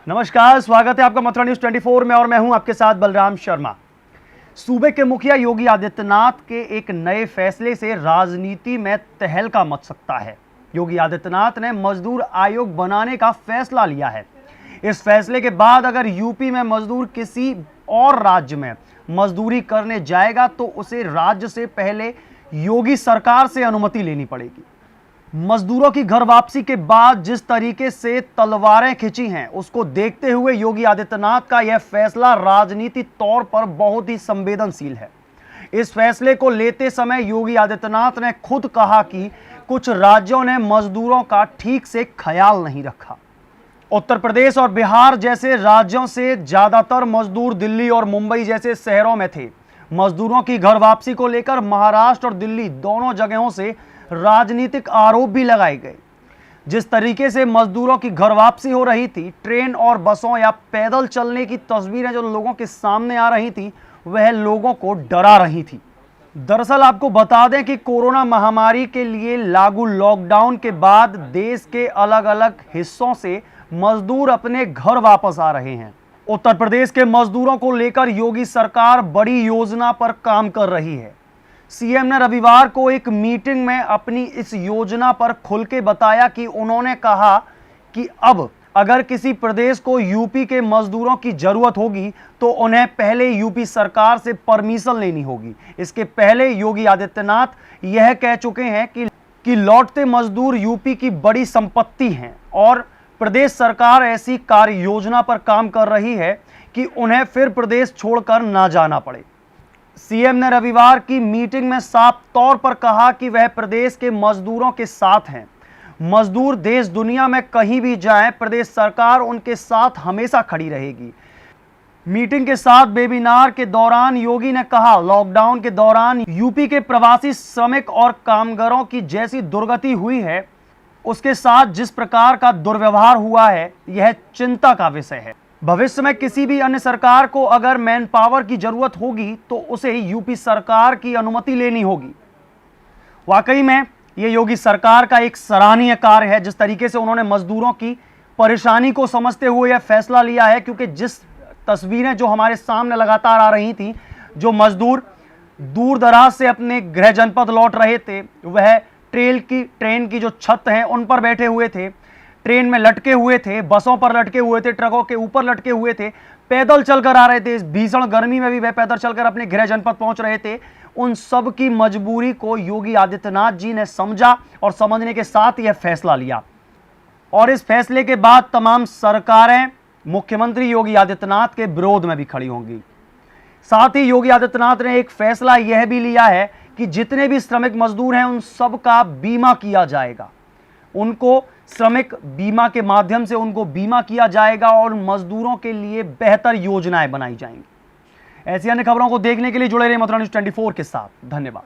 नमस्कार, स्वागत है आपका मथुरा न्यूज 24 में और मैं हूं आपके साथ बलराम शर्मा। सूबे के मुखिया योगी आदित्यनाथ के एक नए फैसले से राजनीति में तहलका मच सकता है। योगी आदित्यनाथ ने मजदूर आयोग बनाने का फैसला लिया है। इस फैसले के बाद अगर यूपी में मजदूर किसी और राज्य में मजदूरी करने जाएगा तो उसे राज्य से पहले योगी सरकार से अनुमति लेनी पड़ेगी। मजदूरों की घर वापसी के बाद जिस तरीके से तलवारें खिंची हैं, उसको देखते हुए योगी आदित्यनाथ का यह फैसला राजनीतिक तौर पर बहुत ही संवेदनशील है। इस फैसले को लेते समय योगी आदित्यनाथ ने खुद कहा कि कुछ राज्यों ने मजदूरों का ठीक से ख्याल नहीं रखा। उत्तर प्रदेश और बिहार जैसे राज्यों से ज्यादातर मजदूर दिल्ली और मुंबई जैसे शहरों में थे। मजदूरों की घर वापसी को लेकर महाराष्ट्र और दिल्ली दोनों जगहों से राजनीतिक आरोप भी लगाए गए। जिस तरीके से मजदूरों की घर वापसी हो रही थी, ट्रेन और बसों या पैदल चलने की तस्वीरें जो लोगों के सामने आ रही थी, वह लोगों को डरा रही थी। दरअसल आपको बता दें कि कोरोना महामारी के लिए लागू लॉकडाउन के बाद देश के अलग अलग हिस्सों से मजदूर अपने घर वापस आ रहे हैं। उत्तर प्रदेश के मजदूरों को लेकर योगी सरकार बड़ी योजना पर काम कर रही है। सीएम ने रविवार को एक मीटिंग में अपनी इस योजना पर खुल के बताया कि उन्होंने कहा कि अब अगर किसी प्रदेश को यूपी के मजदूरों की जरूरत होगी तो उन्हें पहले यूपी सरकार से परमिशन लेनी होगी। इसके पहले योगी आदित्यनाथ यह कह चुके हैं कि लौटते मजदूर यूपी की बड़ी संपत्ति हैं और प्रदेश सरकार ऐसी कार्य योजना पर काम कर रही है कि उन्हें फिर प्रदेश छोड़कर ना जाना पड़े। सीएम ने रविवार की मीटिंग में साफ तौर पर कहा कि वह प्रदेश के मजदूरों के साथ हैं। मजदूर देश दुनिया में कहीं भी जाएं, प्रदेश सरकार उनके साथ हमेशा खड़ी रहेगी। मीटिंग के साथ वेबिनार के दौरान योगी ने कहा, लॉकडाउन के दौरान यूपी के प्रवासी श्रमिक और कामगारों की जैसी दुर्गति हुई है, उसके साथ जिस प्रकार का दुर्व्यवहार हुआ है, यह चिंता का विषय है। भविष्य में किसी भी अन्य सरकार को अगर मैन पावर की जरूरत होगी तो उसे यूपी सरकार की अनुमति लेनी होगी। वाकई में यह योगी सरकार का एक सराहनीय कार्य है, जिस तरीके से उन्होंने मजदूरों की परेशानी को समझते हुए यह फैसला लिया है। क्योंकि जिस तस्वीरें जो हमारे सामने लगातार आ रही थी, जो मजदूर दूर दराज से अपने गृह जनपद लौट रहे थे, वह ट्रेन की जो छत है उन पर बैठे हुए थे, ट्रेन में लटके हुए थे, बसों पर लटके हुए थे, ट्रकों के ऊपर लटके हुए थे, पैदल चलकर आ रहे थे। इस भीषण गर्मी में भी वह पैदल चलकर अपने गृह जनपद पहुंच रहे थे। उन सब की मजबूरी को योगी आदित्यनाथ जी ने समझा और समझने के साथ यह फैसला लिया। और इस फैसले के बाद तमाम सरकारें मुख्यमंत्री योगी आदित्यनाथ के विरोध में भी खड़ी होंगी। साथ ही योगी आदित्यनाथ ने एक फैसला यह भी लिया है कि जितने भी श्रमिक मजदूर हैं उन सब का बीमा किया जाएगा। उनको श्रमिक बीमा के माध्यम से उनको बीमा किया जाएगा और मजदूरों के लिए बेहतर योजनाएं बनाई जाएंगी। ऐसी अन्य खबरों को देखने के लिए जुड़े रहिए मथुरा न्यूज 24 के साथ। धन्यवाद।